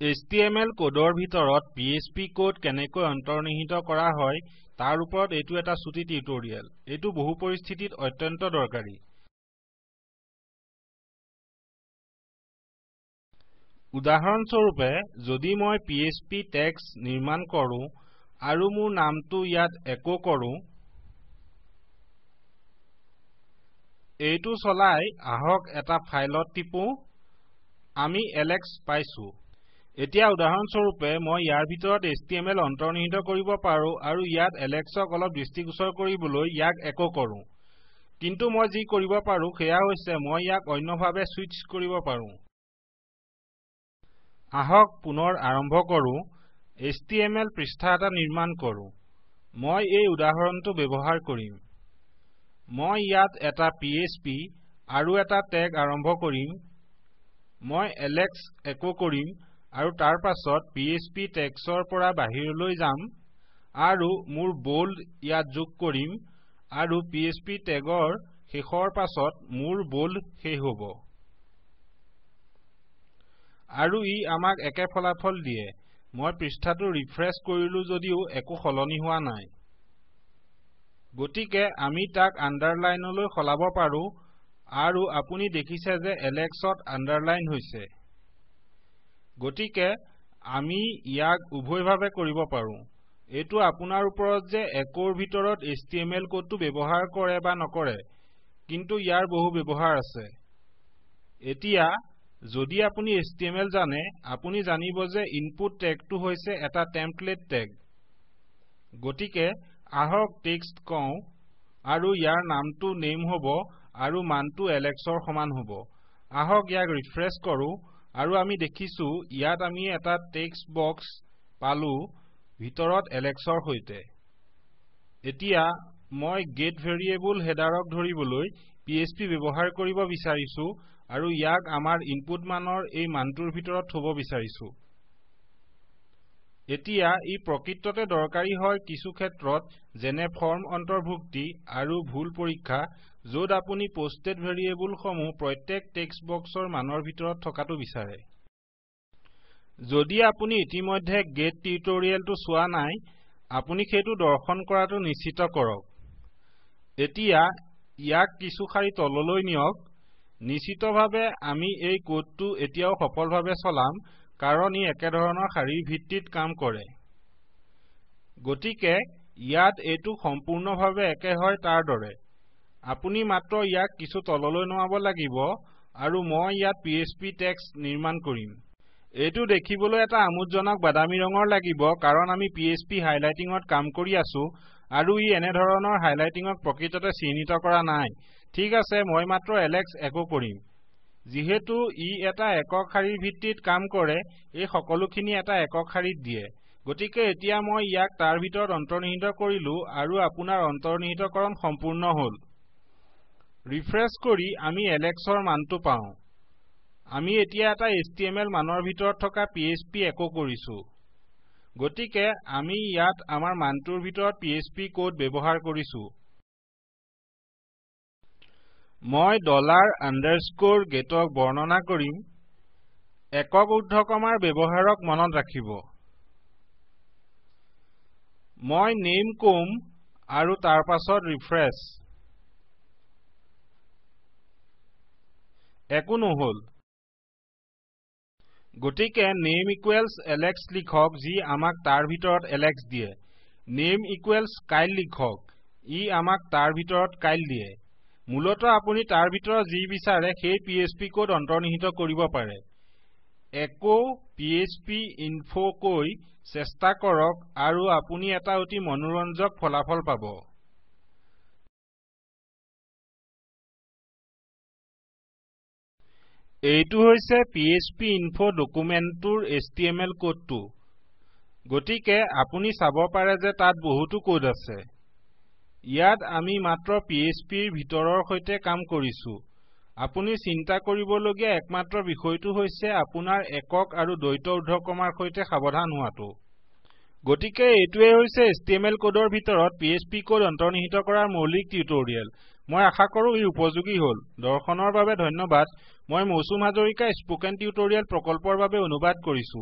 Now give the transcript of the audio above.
HTML কোডৰ ভিতৰত PHP code কেনেকৈ অন্তৰ্নিহিত কৰা হয় তাৰ ওপৰত এইটো এটা ছুটি টিউটোৰিয়েল। এইটো বহু পৰিস্থিতিত অত্যন্ত দৰকাৰী। উদাহৰণস্বৰূপে যদি মই PHP টেক্স নিৰ্মাণ কৰো আৰু মোৰ নামটো ইয়াত একো কৰো, এইটো চলাই আহক এটা ফাইলত টিপো, আমি এলেক্স পাইছো। এতিয়া উদাহৰণস্বৰূপে মই ইয়াৰ ভিতৰত HTML অন্তৰ্নিহিত কৰিব পাৰো আৰু ইয়াত এলেক্সক অলপ দৃষ্টিগোচৰ কৰিবলৈ ইয়াক একো কৰো। কিন্তু মই যি কৰিব পাৰো সেয়া হৈছে মই ইয়াক অন্যভাৱে সুইচ কৰিব পাৰো। আহক পুনৰ আৰম্ভ কৰো। HTML পৃষ্ঠা এটা নিৰ্মাণ কৰো। মই এই উদাহৰণটো ব্যৱহাৰ কৰিম। মই ইয়াত এটা PHP আৰু এটা টেগ আৰম্ভ কৰিম। মই এলেক্স একো কৰিম আৰু তাৰ পাছত PHP টেক্সৰ পৰা বাহিৰলৈ যাম আৰু মোৰ বোল্ড ইয়াত যোগ কৰিম আৰু PHP টেগৰ শেষৰ পাছত মোৰ বোল্ড শেষ হ'ব। আৰু ই আমাক একে ফলাফল দিয়ে। মই পৃষ্ঠাটো ৰিফ্ৰেছ কৰিলো যদিও একো সলনি হোৱা নাই। গতিকে আমি তাক আন্ডাৰলাইনলৈ সলাব পাৰো আৰু আপুনি দেখিছে যে এলেক্সত আন্ডাৰলাইন হৈছে। গতিকে আমি ইয়াক উভয়ভাৱে কৰিব পাৰো। এইটো আপোনাৰ ওপৰত যে একোৰ ভিতৰত HTML কোডটো ব্যৱহাৰ কৰে বা নকৰে, কিন্তু ইয়াৰ বহু ব্যৱহাৰ আছে। এতিয়া যদি আপুনি HTML জানে, আপুনি জানিব যে ইনপুট টেগটো হৈছে এটা টেমপ্লেট টেগ। গতিকে আহক টেক্সট কওঁ আৰু ইয়াৰ নামটো নেম হ'ব আৰু মানটো এলেক্সৰ সমান হ'ব। আহক ইয়াক ৰিফ্ৰেছ কৰো আৰু আমি দেখিছো ইয়াত আমি এটা টেক্সট বক্স পালো ভিতৰত এলেক্সৰ সৈতে। এতিয়া মই গেট ভেৰিয়েবল হেডাৰক ধৰিবলৈ PHP ব্যৱহাৰ কৰিব বিচাৰিছো আৰু ইয়াক আমাৰ ইনপুট মানৰ এই মানটোৰ ভিতৰত থব বিচাৰিছো। এতিয়া ই প্ৰকৃততে দৰকাৰী হয় কিছু ক্ষেত্ৰত, যেনে ফৰ্ম অন্তৰ্ভুক্তি আৰু ভুল পৰীক্ষা, য'ত আপুনি পোষ্টেড ভেৰিয়েবল সমূহ প্ৰত্যেক টেক্সট বক্সৰ মানৰ ভিতৰত থকাটো বিচাৰে। যদি আপুনি ইতিমধ্যে গেট টিউটোৰিয়েলটো চোৱা নাই, আপুনি সেইটো দৰ্শন কৰাটো নিশ্চিত কৰক। এতিয়া ইয়াক কিছু শাৰী তললৈ নিয়ক। নিশ্চিতভাৱে আমি এই কোডটো এতিয়াও সফলভাৱে চলাম কাৰণ ই একেধৰণৰ শাৰীৰ ভিত্তিত কাম কৰে। গতিকে ইয়াত এইটো সম্পূৰ্ণভাৱে একে হয় তাৰ দৰে। আপুনি মাত্ৰ ইয়াক কিছু তললৈ নমাব লাগিব আৰু মই ইয়াত PHP টেক্সট নিৰ্মাণ কৰিম। এইটো দেখিবলৈ এটা আমোদজনক বাদামী ৰঙৰ লাগিব কাৰণ আমি PHP হাইলাইটিঙত কাম কৰি আছো আৰু ই এনে ধৰণৰ হাইলাইটিঙক প্ৰকৃততে চিহ্নিত কৰা নাই। ঠিক আছে, মই মাত্ৰ এলেক্স একো কৰিম। যিহেতু ই এটা একক শাৰীৰ ভিত্তিত কাম কৰে, এই সকলোখিনি এটা একক শাৰীত দিয়ে। গতিকে এতিয়া মই ইয়াক তাৰ ভিতৰত অন্তৰ্নিহিত কৰিলো আৰু আপোনাৰ অন্তৰ্নিহিতকৰণ সম্পূৰ্ণ হ'ল। ৰিফ্ৰেছ কৰি আমি এলেক্সৰ মানটো পাওঁ। আমি এতিয়া এটা HTML মানৰ ভিতৰত থকা PHP একো কৰিছো। গতিকে আমি ইয়াত আমাৰ মানটোৰ ভিতৰত PHP কোড ব্যৱহাৰ কৰিছো। মই $_getক বৰ্ণনা কৰিম। একক ঊৰ্ধ্বকমাৰ ব্যৱহাৰক মনত ৰাখিব। মই নেম কম আৰু তাৰ পাছত ৰিফ্ৰেছ। একো নহল। গতিকে নেম ইকুৱেলছ এলেক্স লিখক যি আমাক তাৰ ভিতৰত এলেক্স দিয়ে। নেম ইকুৱেলছ কাইল লিখক, ই আমাক তাৰ ভিতৰত কাইল দিয়ে। মূলতঃ আপুনি তাৰ ভিতৰত যি বিচাৰে সেই PHP কোড অন্তৰ্নিহিত কৰিব পাৰে। একো PHP ইনফো কৈ চেষ্টা কৰক আৰু আপুনি এটা অতি মনোৰঞ্জক ফলাফল পাব। এইটো হৈছে PHP ইনফো ডকুমেন্টটোৰ HTML কোডটো। গতিকে আপুনি চাব পাৰে যে তাত বহুতো কোড আছে। ইয়াত আমি মাত্ৰ PHPৰ ভিতৰৰ সৈতে কাম কৰিছো। আপুনি চিন্তা কৰিবলগীয়া একমাত্ৰ বিষয়টো হৈছে আপোনাৰ একক আৰু দ্বৈত ঊৰ্ধ্বকমাৰ সৈতে সাৱধান হোৱাটো। গতিকে এইটোৱে হৈছে HTML কোডৰ ভিতৰত PHP কোড অন্তৰ্নিহিত কৰাৰ মৌলিক টিউটোৰিয়েল। মই আশা কৰো ই উপযোগী হ'ল। দৰ্শনৰ বাবে ধন্যবাদ। মই মৌচুম হাজৰিকা স্পোকেন টিউটোৰিয়েল প্ৰকল্পৰ বাবে অনুবাদ কৰিছো।